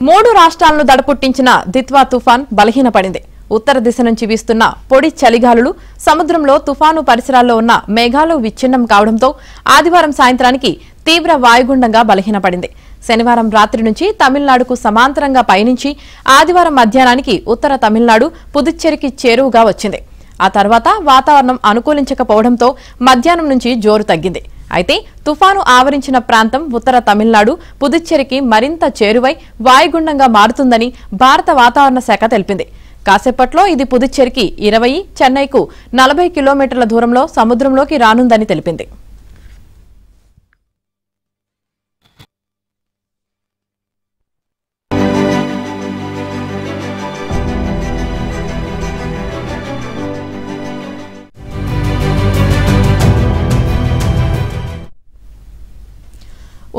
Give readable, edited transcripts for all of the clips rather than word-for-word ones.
మూడు రాష్ట్రాలను దడపుట్టించిన దిత్వా తుఫాన్ బలహీనపడింది. ఉత్తర దిశ నుంచి వీస్తున్న పొడి చలిగాలులు సముద్రంలో తుఫాను పరిసరాల్లో ఉన్న మేఘాలు విచ్ఛిన్నం కావడంతో ఆదివారం సాయంత్రానికి తీవ్ర వాయుగుండంగా బలహీనపడింది. శనివారం రాత్రి నుంచి తమిళనాడుకు సమాంతరంగా పయనించి ఆదివారం మధ్యాహ్నానికి ఉత్తర తమిళనాడు పుదుచ్చేరికి చేరువగా వచ్చింది. ఆ తర్వాత వాతావరణం అనుకూలించకపోవడంతో మధ్యాహ్నం నుంచి జోరు తగ్గింది. అయితే తుఫాను ఆవరించిన ప్రాంతం ఉత్తర తమిళనాడు పుదుచ్చేరికి మరింత చేరువై వాయుగుండంగా మారుతుందని భారత వాతావరణ శాఖ తెలిపింది. కాసేపట్లో ఇది పుదుచ్చేరికి 20, చెన్నైకు 40 కిలోమీటర్ల దూరంలో సముద్రంలోకి రానుందని తెలిపింది.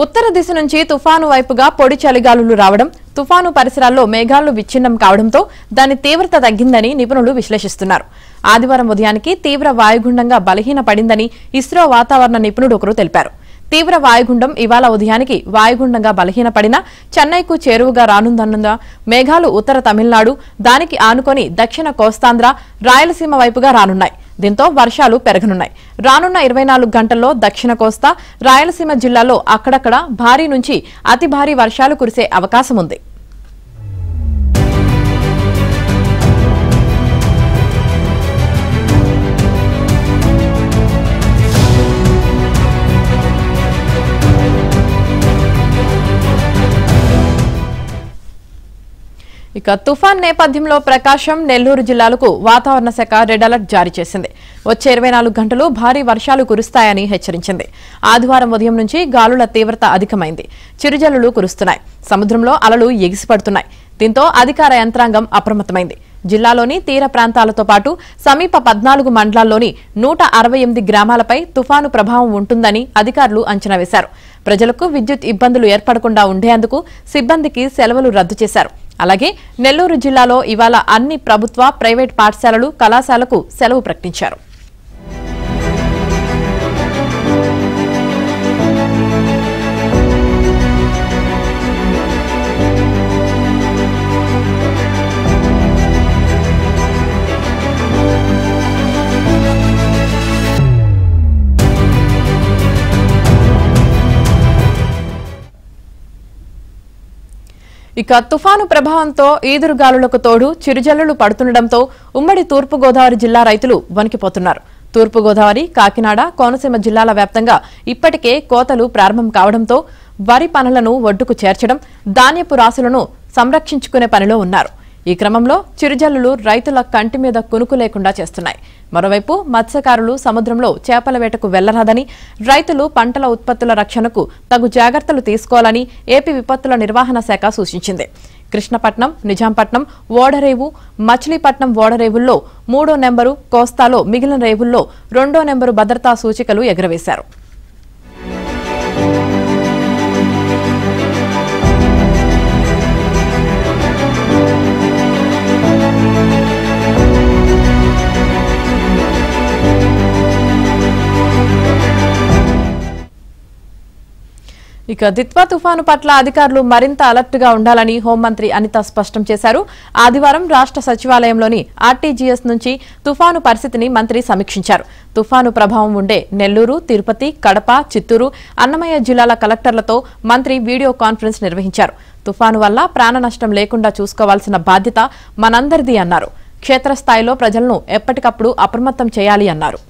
ఉత్తర దిశ నుంచి తుఫాను వైపుగా పొడి చలిగాలులు రావడం, తుఫాను పరిసరాల్లో మేఘాలు విచ్ఛిన్నం కావడంతో దాని తీవ్రత తగ్గిందని నిపుణులు విశ్లేషిస్తున్నారు. ఆదివారం ఉదయానికి తీవ్ర వాయుగుండంగా బలహీనపడిందని ఇస్రో వాతావరణ నిపుణుడు ఒకరు తెలిపారు. తీవ్ర వాయుగుండం ఇవాళ ఉదయానికి వాయుగుండంగా బలహీనపడినా చెన్నైకు చేరువగా రానుందన్న మేఘాలు ఉత్తర తమిళనాడు, దానికి ఆనుకొని దక్షిణ కోస్తాంధ్ర, రాయలసీమ వైపుగా రానున్నాయి. దీంతో వర్షాలు పెరగనున్నాయి. రానున్న 24 గంటల్లో దక్షిణ కోస్తా, రాయలసీమ జిల్లాల్లో అక్కడక్కడ భారీ నుంచి అతి భారీ వర్షాలు కురిసే అవకాశం ఉంది. ఇక తుఫాన్ నేపథ్యంలో ప్రకాశం, నెల్లూరు జిల్లాలకు వాతావరణ శాఖ రెడ్ అలర్ట్ జారీ చేసింది. వచ్చే 24 గంటలు భారీ వర్షాలు కురుస్తాయని హెచ్చరించింది. ఆదివారం ఉదయం నుంచి గాలుల తీవ్రత అధికమైంది. చిరుజల్లులు కురుస్తున్నాయి. సముద్రంలో అలలు ఎగిసిపడుతున్నాయి. దీంతో అధికార యంత్రాంగం అప్రమత్తమైంది. జిల్లాలోని తీర ప్రాంతాలతో పాటు సమీప 14 మండలాల్లోని 168 గ్రామాలపై తుఫాను ప్రభావం ఉంటుందని అధికారులు అంచనా వేశారు. ప్రజలకు విద్యుత్ ఇబ్బందులు ఏర్పడకుండా ఉండేందుకు సిబ్బందికి సెలవులు రద్దు చేశారు. అలాగే నెల్లూరు జిల్లాలో ఇవాళ అన్ని ప్రభుత్వ, ప్రైవేట్ పాఠశాలలు, కళాశాలకు సెలవు ప్రకటించారు. ఇక తుఫాను ప్రభావంతో ఈదురుగాలులకు తోడు చిరుజల్లులు పడుతుండటంతో ఉమ్మడి తూర్పుగోదావరి జిల్లా రైతులు వణికిపోతున్నారు. తూర్పుగోదావరి, కాకినాడ, కోనసీమ జిల్లాల వ్యాప్తంగా ఇప్పటికే కోతలు ప్రారంభం కావడంతో వరి పనులను ఒడ్డుకు చేర్చడం, ధాన్యపు రాసులను సంరక్షించుకునే పనిలో ఉన్నారు. ఈ క్రమంలో చిరుజల్లులు రైతుల కంటి మీద కునుకు లేకుండా చేస్తున్నాయి. మరోవైపు మత్స్యకారులు సముద్రంలో చేపల వేటకు వెళ్లరాదని, రైతులు పంటల ఉత్పత్తుల రక్షణకు తగు జాగ్రత్తలు తీసుకోవాలని ఏపీ విపత్తుల నిర్వహణ శాఖ సూచించింది. కృష్ణపట్నం, నిజాంపట్నం, ఓడరేవు, మచిలీపట్నం ఓడరేవుల్లో 3వ నెంబరు, కోస్తాలో మిగిలిన రేవుల్లో 2వ నెంబరు భద్రతా సూచికలు ఎగురవేశారు. ఇక దిత్వా తుఫాను పట్ల అధికారులు మరింత అలర్ట్ గా ఉండాలని హోంమంత్రి అనిత స్పష్టం చేశారు. ఆదివారం రాష్ట్ర సచివాలయంలోని ఆర్టీజీఎస్ నుంచి తుఫాను పరిస్థితిని మంత్రి సమీక్షించారు. తుఫాను ప్రభావం ఉండే నెల్లూరు, తిరుపతి, కడప, చిత్తూరు, అన్నమయ్య జిల్లాల కలెక్టర్లతో మంత్రి వీడియో కాన్ఫరెన్స్ నిర్వహించారు. తుఫాను వల్ల ప్రాణ నష్టం లేకుండా చూసుకోవాల్సిన బాధ్యత మనందరిది అన్నారు. క్షేత్రస్థాయిలో ప్రజలను ఎప్పటికప్పుడు అప్రమత్తం చేయాలి అన్నారు.